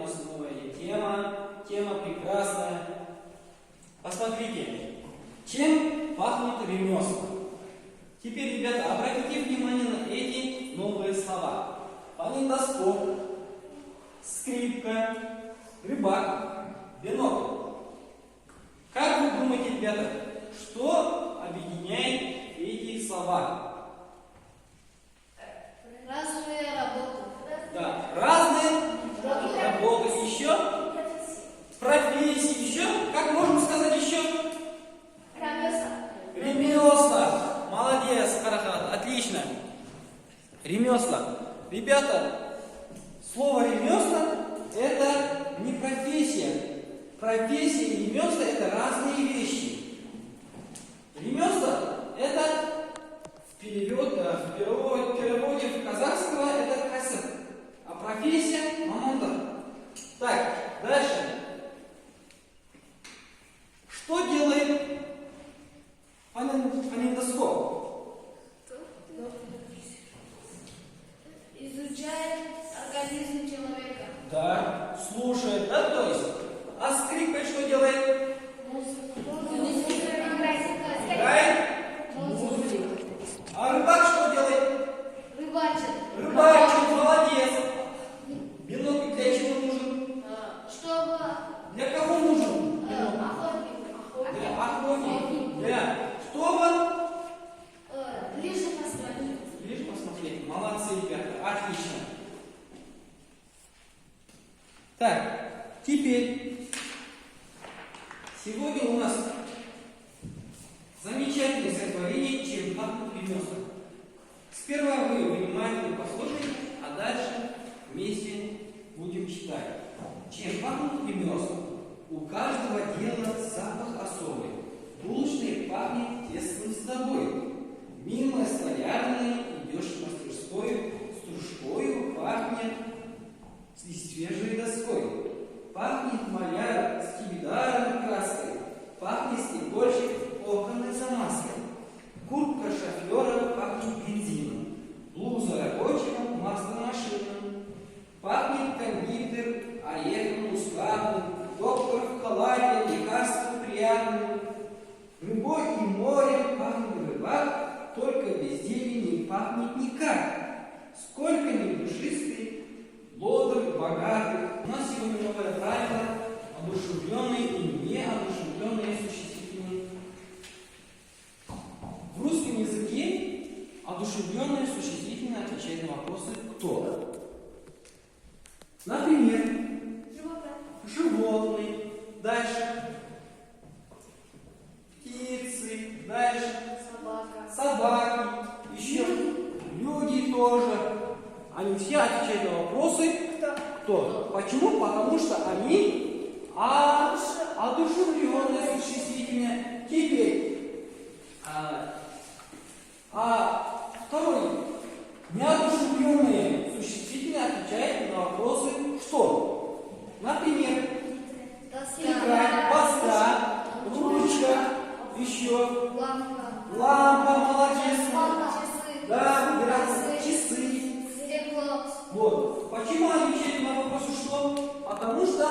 нас новая тема. Тема прекрасная. Посмотрите, чем пахнут ремесла. Теперь, ребята, обратите внимание на эти новые слова. Фонендоскоп, скрипка, рыбак, бинокль. Как вы думаете, ребята, что объединяет эти слова? Разные работы. Да, разные работы. Еще? Профессии. Еще? Как можем сказать еще? Ремесла. Молодец, Карахат. Отлично. Ремесла. Ребята, слово ремесла это не профессия. Профессия и ремесла это разные вещи. Ремесла это в переводе в казахского это касып, а профессия мамонда. Так, дальше. Что делает фонендоскоп? Изучает организм человека. Да, слушает, да, то есть. А скрипка что делает? Играет музыку. А рыбак что делает? Рыбачит. Рыбачит, молодец. Бинокль для чего нужен? Чтобы Для кого нужен? Бинокль? Для охотника. Для чтобы ближе посмотреть. ближе посмотреть. Молодцы, ребята, отлично. Так, теперь сегодня у нас замечательное сотворение, чем пахнут ремесла. Сперва вы внимательно послушайте, а дальше вместе будем читать. Чем пахнут ремесла? У каждого дела запах особый. Булочный пахнет тесным сдобой. Мимо столярной идешь в мастерской, стружкою пахнет и свежей доской. Пахнет маляр скипидаром краской. Пахнет стекольщик оконной замазкой. Куртка шофера пахнет бензином. Блуза рабочего масломашином. Пахнет кондитер орехом мускатным. Доктор в халате лекарством приятным. Рыбой и морем пахнет рыбак, только без зелени не пахнет никак. Сколько ни душистый, бодрых, богатых. У нас сегодня новое правило: одушевленные и неодушевленные существительные. В русском языке одушевленные существительные отвечают на вопросы «кто?». Например, животные, дальше птицы, дальше собаки, еще люди тоже. Они все отвечают на вопросы «кто?». Почему? Потому что они одушевленные существительные. Теперь, второй. Неодушевленные существительные отвечают на вопросы «что?». Например, тетрадь, доска, ручка, еще лампа, молодец. Да, часы. Вот. Почему они отвечают на вопросы «что?». Потому что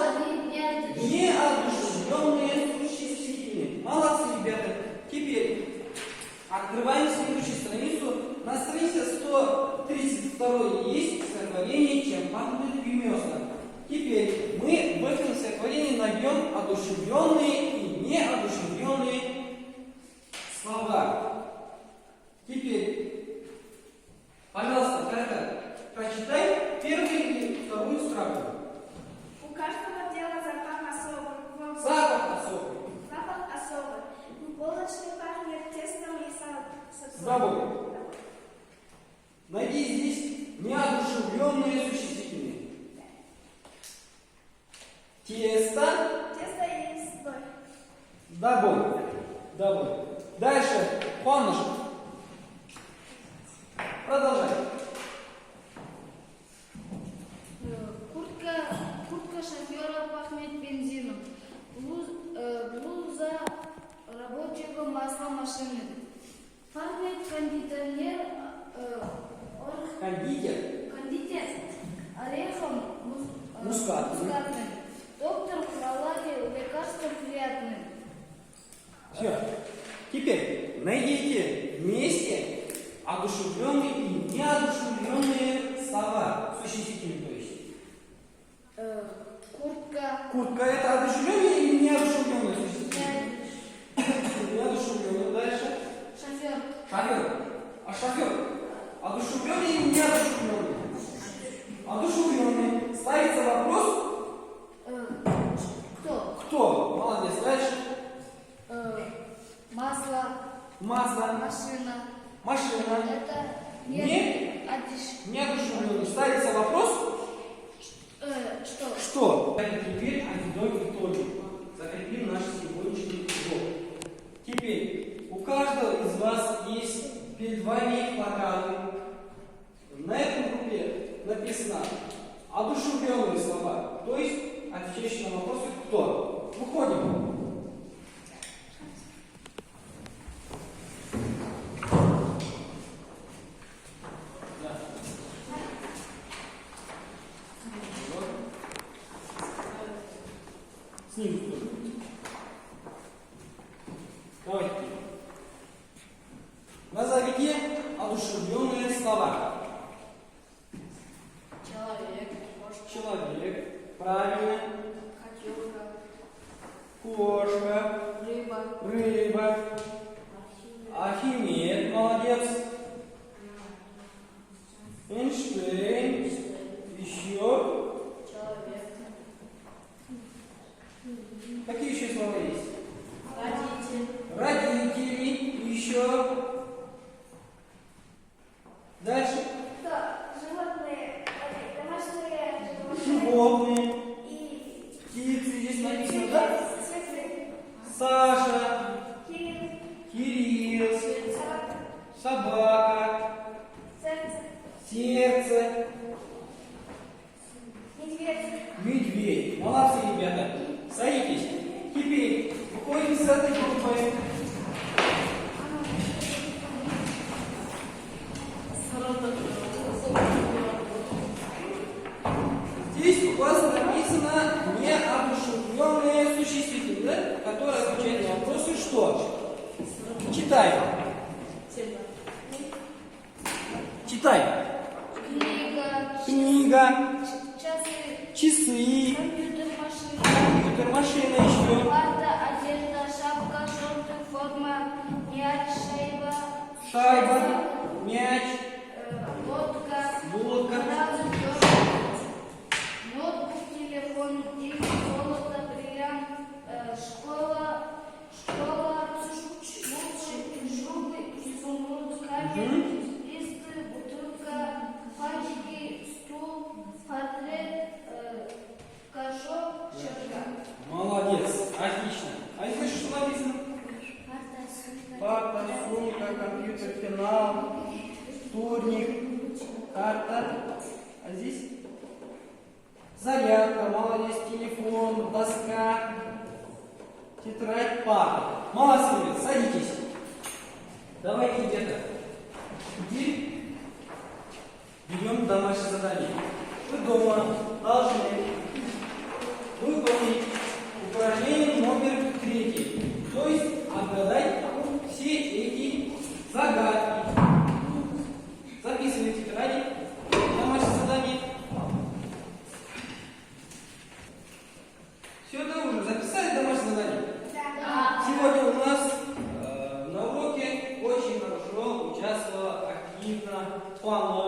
неодушевленные существительные. Молодцы, ребята. Теперь открываем следующую страницу. На странице 132 есть сотворение «чем пахнут ремесла». Теперь мы в этом сотворении найдем одушевленные и неодушевленные слова. Теперь, пожалуйста, Карата, прочитай первую и вторую строку. У каждого дела запах особый. Запах особый. Запах особый. Булочный пахнет тестом и Сдобой. Найди здесь неодушевленные существительные. Тесто. Тесто и сдобой. Добой. Добой. Дальше. Паныш. Продолжай. Куртка шофера пахнет бензином. Блуза рабочего масла машины. Пахнет кондиционер. Кондитер. Кондитер орехом Мускатным. Мускатным. Доктор проладил лекарство приятным. Все. Теперь найдите вместе одушевленные и неодушевленные слова. Существительные, то есть. Куртка. Куртка это одушевленные или неодушевленные существительные? Неодушевленные. Дальше. Шофер. Шофер. А шофер? Одушевленный или неодушевленный? Одушевленный. Ставится вопрос. Кто? Кто? Молодец. Дальше. Масло. Масло. Машина. Машина. Это Неодушевленный. Ставится вопрос. Что? Что? Теперь подведем итоги. Закрепим наш сегодняшний урок. Теперь у каждого из вас есть перед вами плакаты. На этом группе написано одушевленные слова, то есть отвечающие на вопросы кто. Выходим. Снизу тоже. Давайте. Назовите одушевленные слова. Человек. Человек. Правильно. Котенок. Кошка. Рыба. Рыба. Архимед. Молодец. Эйнштейн. Еще. Человек. Какие еще слова есть? Родитель. Родители. Еще. Дальше. Животные, домашние животные Животные. и Птицы здесь написано, да? цветы, Саша. Кирилл, Кирилл. собака, Собака. сердце, Сердце. медведь. Медведь. Молодцы, ребята. Садитесь. Теперь выходим с этой группой. Здесь у вас написано неодушевленные существительные, которые отвечают на вопросы что? Читай. Читай. Книга. Книга, Часы. часы, Компьютер. Машина. компьютер, машина еще. Парта. Одежда. Шапка. Шорты. Форма. Мяч. Шайба. Шайба, мяч, Лодка. лодка, Ноутбук, телефон, деньги, золото, бриллиант, школа, шубы, изумруд, камень, листы, бутылка, пальчики, стул, портрет, горшок, щетка. Молодец, отлично. А здесь что написано? Парта, сумка, компьютер, пенал, турник, карта. А здесь? Зарядка, молодец, телефон, доска, тетрадь, парта. Молодцы, ребят, садитесь. Давайте, ребята, теперь берем домашнее задание. Вы дома должны выполнить упражнение номер 3. То есть отгадать все эти загадки. Записывайте в тетради домашнее задание. Все это уже записали домашнее задание? Да. Сегодня у нас на уроке очень хорошо участвовала активно Панова.